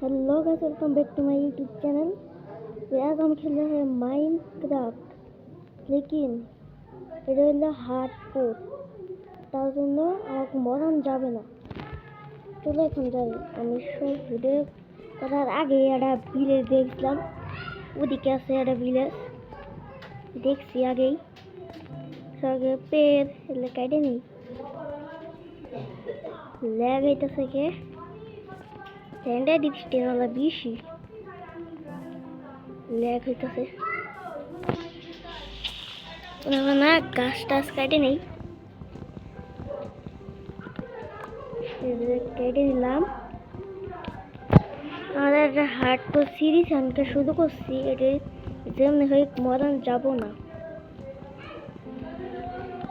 Hello guys, welcome back to my YouTube channel. तो आज हम खेल रहे हैं माइनक्राफ्ट, लेकिन এটা হলো হার্ডকোর। তার জন্য আমাকে মরণ যাবে না। চলো এখন যাই। আমি সব ভিডিও করার আগে একটা ভিলেজ দেখছিলাম, ওদিকে আছে একটা ভিলেজ দেখছি আগেই। সঙ্গে পের এলে কেটে নেই, ল্যাগ হইতেছে কে স্যান্ডার ডিস্টেন্স वाला বেশি ল্যাগ হইতেছে। না গাছ টাছ কেটে নেই, কেটে দিলাম। আমাদের একটা হার্ডকোর সিরিজ আমি শুরু করছি, এটা যেমনি হয়ে মরণ যাব না।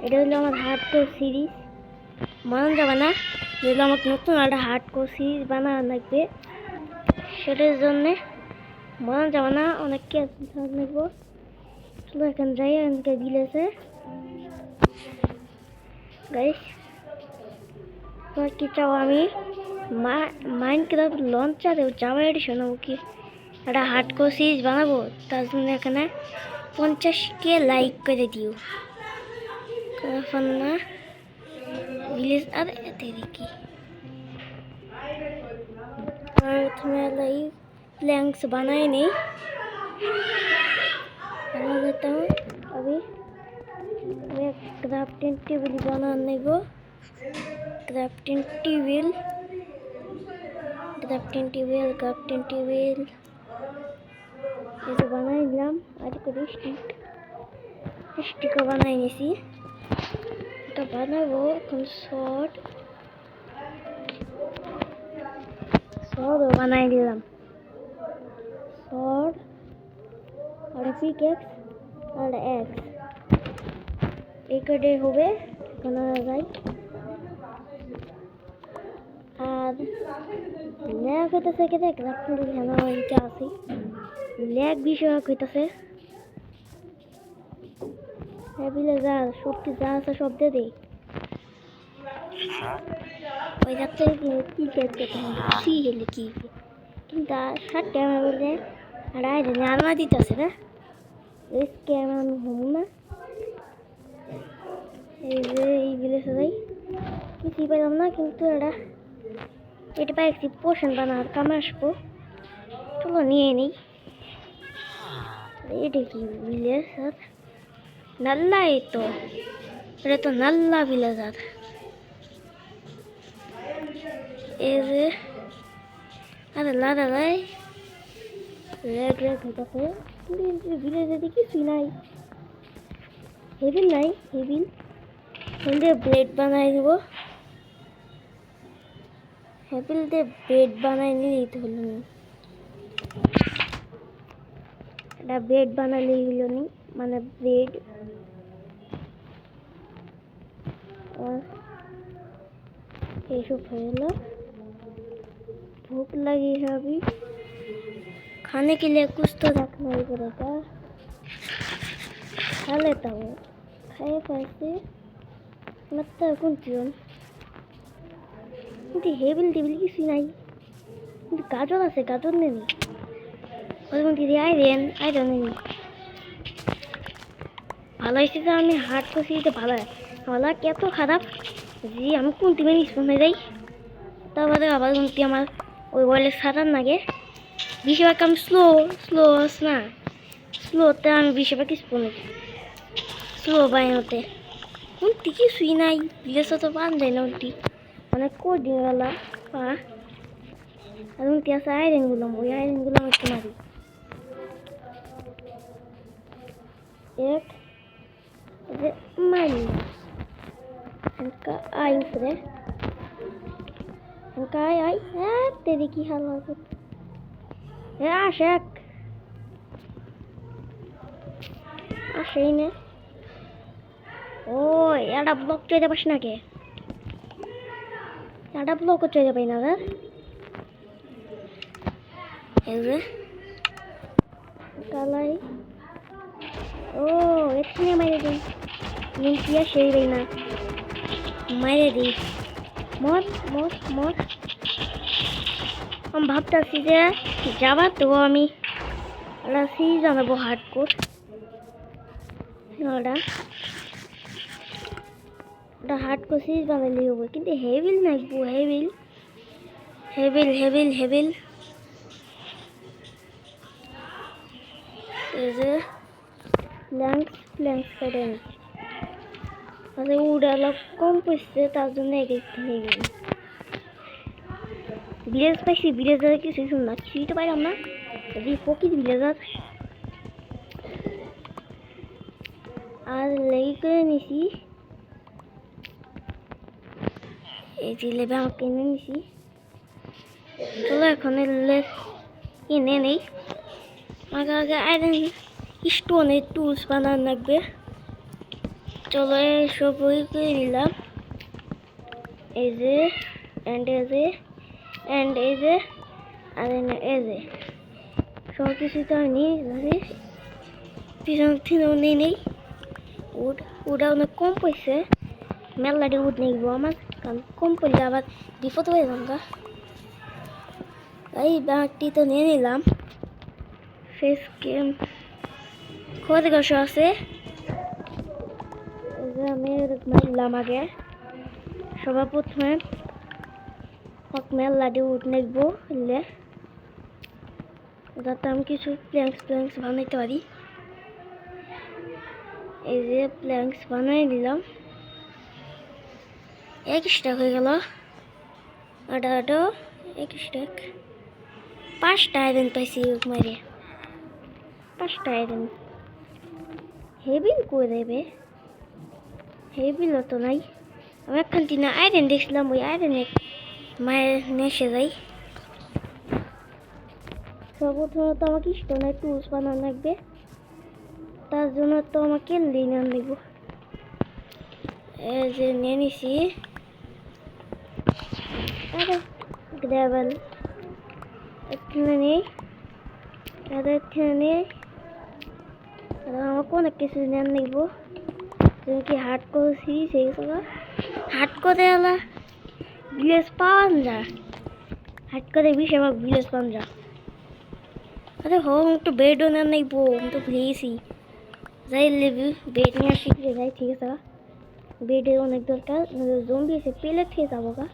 এটা হলো আমার হার্ডকোর সিরিজ, মরণ যাবে না। যেগুলো আমাকে নতুন একটা হার্ডকোর সিরিজ বানানো লাগবে, সেটার জন্যে মরণ যাবে না। অনেক কি লাগবো। চলো এখন যাই আমাকে ভিলেজে। গাইস তোমার কি চাও আমি মাইনক্রাফট লঞ্চারে জাভা এডিশন কি একটা হার্ডকোর সিরিজ বানাবো? তার জন্য এখানে 50K লাইক করে দিও। না ভিলেজ আর এতে দেখি প্রথমে লাইভ प्लैंक्स बनाए नहीं, बना देता हूँ अभी। मैं क्राफ्टिंग टेबल बनाने को क्राफ्टिंग टेबल ऐसे बना दिलाम। आज को स्टिक बनाई निसी तो बनाबो এখন শর্ট বানাই দিলাম। और पिकेक्स और एक्स एक डे होबे बना যায়। আর ল্যাগ হইতেছে কে দেখ ক্রাফটিং খেলা হইতে আসি, ল্যাগ বিষয় হইতেছে। হ্যাবিলে যা সবটি যা আছে সব দিয়ে দে। ওই যাচ্ছে কি করতে কি হলে কি কিন্তু 60 টাকা বলে আর আয় জানা দিতেছে না, রিস্কে আমি হব না। এই যে এই ভিলেজে যাই, কিছুই পেলাম না, কিন্তু এটা পাইছি পোষণ বানার কামে আসবো। চলো নিয়ে নিই। এটা কি ভিলেজ? আর নাল্লা, এই তো এটা তো নাল্লা ভিলেজ। আর এই যে আরে লাদা ভাই রেগ হইতেছে, কিন্তু ভিলেজে কিছুই নাই, হেভিল নাই। হেভিল দিয়ে ব্রেড বানাই দিব, হেভিল দিয়ে ব্রেড বানাই নিলেই তো হলো নি। এটা ব্রেড বানালেই হলো নি, মানে ব্রেড। এইসব হয়ে গেল। भूख लगी है अभी, खाने के लिए कुछ तो रखना ही पड़ेगा। खा लेता हूँ, खाए पैसे लगता है कौन चीज हेबिल टेबिल की सिनाई गाजर আছে, গাজর নেই দিদি। আইরেন নেই। ভালো হয়েছে যে আমি হার্ড করছি, ভালো ভালো এত খারাপ যে আমি কোন টিমে স্পনে যাই। তারপরে আবার কোনটি আমার ওই বলে সাঁতার লাগে। বেশিরভাগ আমি স্লো না, স্লোতে আমি বেশিরভাগ স্লো বানাতে উনটি কিছুই নাই। ভিলেজে তো বান দেয় না উনটি, অনেক কোডিংওয়ালা পা। আর উনটি আছে আইরনগুলো, ওই আইরনগুলো আমি একটু মারি। এক মারি आई ऊपर आई तेरी की हाल आशक আসেই না। ও এটা ব্লক চলে পাস না কে, এটা ব্লক চলে যাবে না দাদা। এবারে কালাই ও এখানে মাইরে দিই, নিমকিয়া সেই দেই না, মাইরে দিই। মর মর মর আমি ভাবতেছি যে যাবা তো আমি একটা সিরিজ বানাবো হার্ডকোর। ওটা হার্ডকোর সিরিজ বানাইলে হবে, কিন্তু হেভিল নাকবো, হেভিল হেভিল হেভিল হেভিল এই যে প্ল্যাঙ্কস কেটে নিচ্ছি। তাহলে উড়ে অলপ কম পড়ছে, তার জন্য হেভিল ভিলেজ পাইছি। ভিলেজারে কিছুই শুনলাম, কিছুই তো পাইলাম না। যদি প্রকৃত ভিলেজার আর লেগে করে নিছি, এই যে লেবে আমাকে কিনে নিছি। চলো এখন কিনে নেই। আগে আগে আয়রন স্টোনের টুলস বানানো লাগবে। চলো সব ওই করে নিলাম। এই যে অ্যান্ড এই যে অ্যান্ড এই যে আর এই যে সব কিছু তো আমি নিয়ে যাচ্ছি। পিছন থেকেও নিয়ে নেই। ওটা অনেক কম পড়ছে, মেলাটি উঠ নেব আমার, কারণ কম পড়লে আবার বিপদ হয়ে যাবে। এই ব্যাগটি তো নিয়ে নিলাম। ফেস ক্রিম খোঁজ আছে, আমি মারলাম আগে। সবার প্রথমে মেলাটি উঠ নেব, যাতে আমি কিছু প্ল্যাঙ্কস বানাইতে পারি। এই যে প্ল্যাঙ্কস বানাই দিলাম। এক স্ট্যাক হয়ে গেল, আটা এক স্ট্যাক। 5টা আয়রন পাইছি মারে, 5টা আয়রন। হেভিল করে দেবে, হেভিল তো নাই। আমি একখান তিনা আয়রন দেখছিলাম, ওই আয়রনে মায়ের নেশে যাই। সর্বপ্রথমত আমাকে স্টোনের টুলস বানানো লাগবে, তার জন্য তো আমাকে লিনার নেব। এই যে নিয়ে নিছি। আরে গ্রেভেল এখানে নেই, এখানে নেই। আমাকে অনেক কিছু নিয়ে নেব, যেমন কি হার্ডকোর সিরিজ হয়ে গেছে। হার্ডকোরে এলা ভিলেজ পাওয়া যায়, হার্ডকোরে বেশিরভাগ ভিলেজ পাওয়া যায়। আরে হোম একটু বেডও নিয়ে নেব, আমি তো ভুলেছি। যাই লেবু বেড নিয়ে শিখে যাই, ঠিক আছে। বেডের অনেক দরকার, জম্বি এসে পেলে খেয়ে যাবো গা।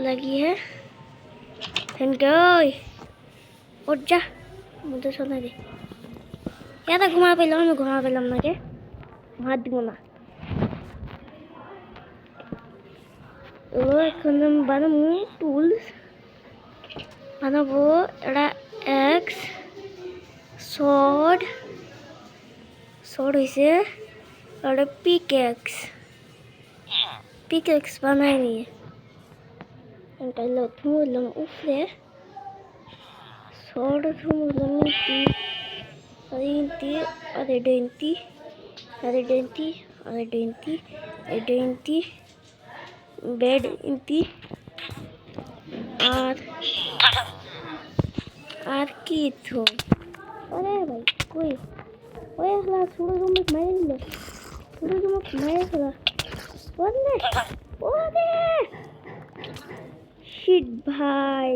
লাগিয়ে ওর যা মধ্যে শোনা রে, এটা ঘুমা পেলাম, আমি ঘুমা পেলাম না রে, হাত দিব না। এখন আমি বানাবো টুলস, বানাবো এটা এক্স শর্ট হয়েছে, আর পিকেক্স বানাই নিয়ে এটা থুমলাম উপরে। শর্ট থুমলাম ইন্টি আরে ডেন্টি বেড ইন্টি আর কি থো। আরে ভাই কই ওই হলা ছোট জমক মারে দিল, ছোট জমক মারে খেলা ওরে শিট ভাই।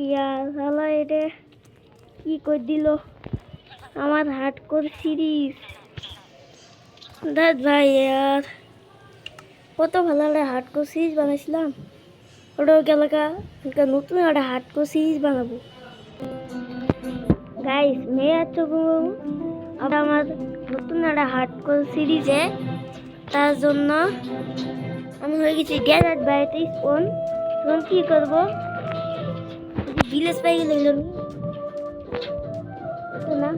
ইয়ার শালা এটা কি করে দিল আমার হার্ডকোর সিরিজ। দেখ ভাই ইয়ার কত ভালো একটা হার্ডকোর সিরিজ বানাইছিলাম, ওটাও গেলাকা নতুন একটা হার্ডকোর সিরিজ বানাবো। গাইস মেয়ে আছো আমার নতুন একটা হার্ডকোর সিরিজে, তার জন্য আমি হয়ে গেছি গ্যারেট বাড়িতে স্পন। তখন কি করবো, ভিলেজ পাই গেলে না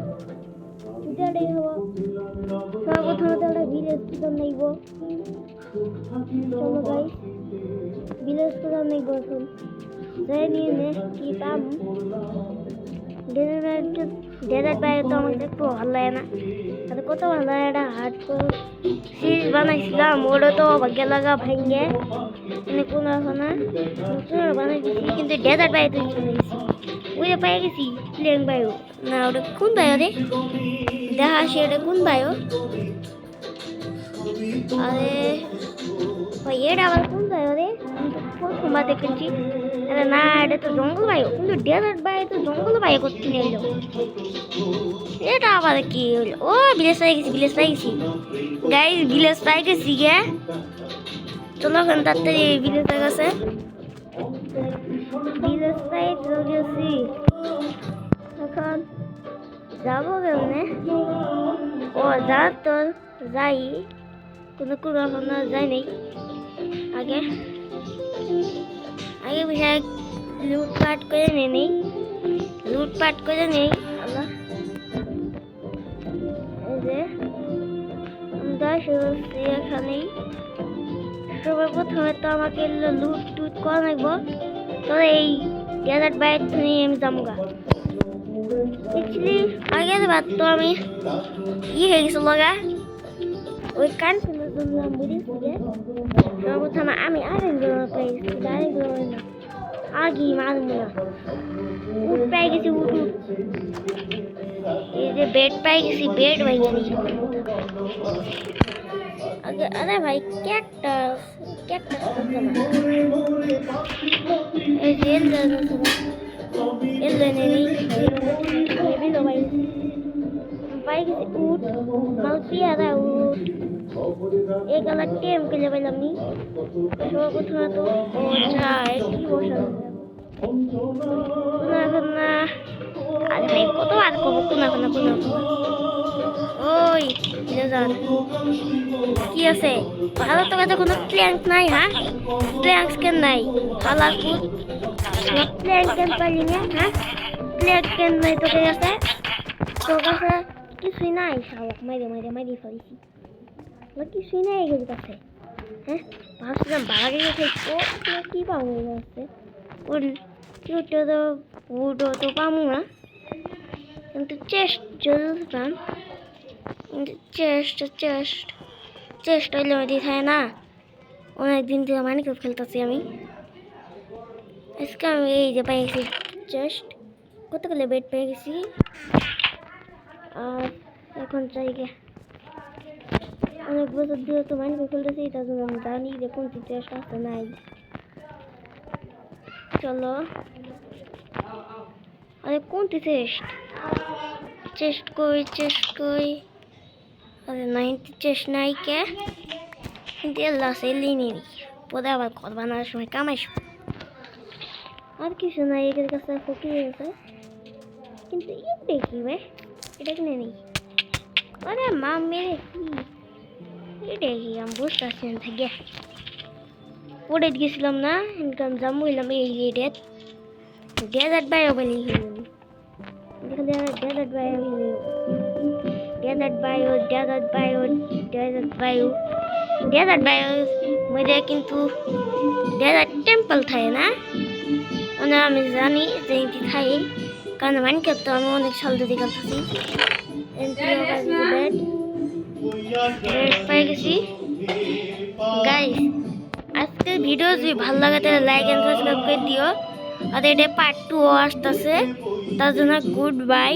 এটাই হবো। সর্বপ্রথমত একটা ভিলেজ কোথাও নেইব। চলো গাইস ভিলেজ কোথাও নেইব, এখন যাই নিয়ে নে কি পাম। ডেজার্ট বাইরে তো আমাকে একটু ভালো লাগে না, আর কত ভালো লাগে একটা হার্ডকোর সিরিজ বানাইছিলাম, ওটা তো ভাগ্য লাগা ভাঙ্গে মানে কোনো না বানাই দিচ্ছি। কিন্তু ডেজার্ট বাইরে তো চলে গেছি, ওই পাই গেছি প্লেন বায়ু না, ওটা কোন বায়ু রে দেখা আসে, ওটা কোন বায়ু। আরে ওই এটা আবার কোন জায়গা রে? আমি তো প্রথমবার দেখেছি। আরে না, এটা তো জঙ্গল বায়ু, কিন্তু ডেজার্ট বায়ু তো জঙ্গল বায়ু করতে এলো। এটা আবার কি হলো? ও ভিলেজ পাই গেছি, ভিলেজ পাই গেছি গাইস, ভিলেজ পাই গেছি গে। চলো এখন তাড়াতাড়ি ভিলেজের কাছে, ভিলেজ পাই চলে গেছি। এখন যাবো কেমনে? ও যা তো যাই, কোনো কোনো এখনো যাই নেই। আগে আগে বিষয় লুটপাট করে নেই, লুটপাট করে নেই। আল্লাহ, এই যে আমরা শুরুছি এখানেই। সবার প্রথমে তো আমাকে লুট টুট করা লাগবো, তবে এই ডেজার্ট বাইক নিয়ে আমি যাবো। অ্যাকচুয়ালি আগের বার তো আমি হয়ে গেছিল গা, ওই কানফুলের জন্য আমি বুঝেছি গে। সর্বপ্রথম আমি আরেকগুলো পেয়েছি, আরেকগুলো না আগেই মারবো না। উঠ পাই গেছি, উঠ উঠ। এই যে বেড পাই গেছি, বেড পাই গেছি। আরে ভাই ক্যাকটাস, ক্যাকটাস এই যে এলো নেই হেবিলো ভাই পাই গেছি। উঠ মাল পিয়ারা, উঠ এই কালার টেম কেলে পাইলাম নি। সর্বপ্রথমে তো ও চায় কি বসা না। আরে ভাই কতবার করবো কোনা কোনা কোনা। ওই ডেজার্ট কি আছে? ভালো তো কাছে কোনো প্ল্যাঙ্ক নাই। হ্যাঁ প্ল্যাঙ্ক কেন নাই? হালার ফুট প্ল্যাঙ্ক কেন পাইলি না? হ্যাঁ প্ল্যাঙ্ক কেন নাই তোদের কাছে? তোর কাছে কিছুই নাই। শালাক মাইরে মাইরে মাইরে ফেলেছি, কিছুই নাই এগুলোর কাছে। হ্যাঁ ভাবছিলাম বাড়ি গেছে কি পাবো হচ্ছে ওর কেউটা তো উঠো তো পাবো না, কিন্তু চেস্ট যদি পান, কিন্তু চেস্ট চেস্ট চেস্ট হইলে মধ্যে থাকে না। অনেকদিন থেকে মাইনক্রাফট খেলতেছি আমি। আজকে আমি এই যে পাই গেছি চেস্ট, কতগুলো বেড পেয়ে গেছি। আর এখন চাই গে অনেক বছর ধরে তো মাইনক্রাফট খেলতেছি, তার জন্য আমি জানি যে কোনটি চেস্ট আছে নাই। চলো, আরে কোনটি চেস্ট? চেস্ট কই, চেস্ট কই? আরে নাইনটি চেস্ট নাই কে? কিন্তু এল্লা আছে এলি নেই, পরে আবার ঘর বানানোর সময় কামাইস। আর কিছু নাই এদের কাছে, ফকির আছে। কিন্তু এটা কি ভাই? এটা কিনে নেই। আরে মা মেরে কি এটা কি? আমি বুঝতে পারছি না থাকে পড়ে গেছিলাম না, ইনকাম জাম হইলাম এই রেট ডেজার্ট বায়ো বলি ডেজার্ট বায়ো, ডেজার্ট বায়ো, ডেজার্ট বায়ো, ডেজার্ট বায়ো, ডেজার্ট বায়ো মধ্যে কিন্তু ডেজার্ট টেম্পল থাকে না, মানে আমি জানি যে এটি থাকে, কারণ মাইনক্রাফট তো আমি অনেক সাল ধরে খেলতেছি। বেড পাই গেছি গাইস। আজকের ভিডিও যদি ভালো লাগে তাহলে লাইক এন্ড সাবস্ক্রাইব করে দিও। আর এটা পার্ট 2 আসতেছে, তার জন্য গুড বাই।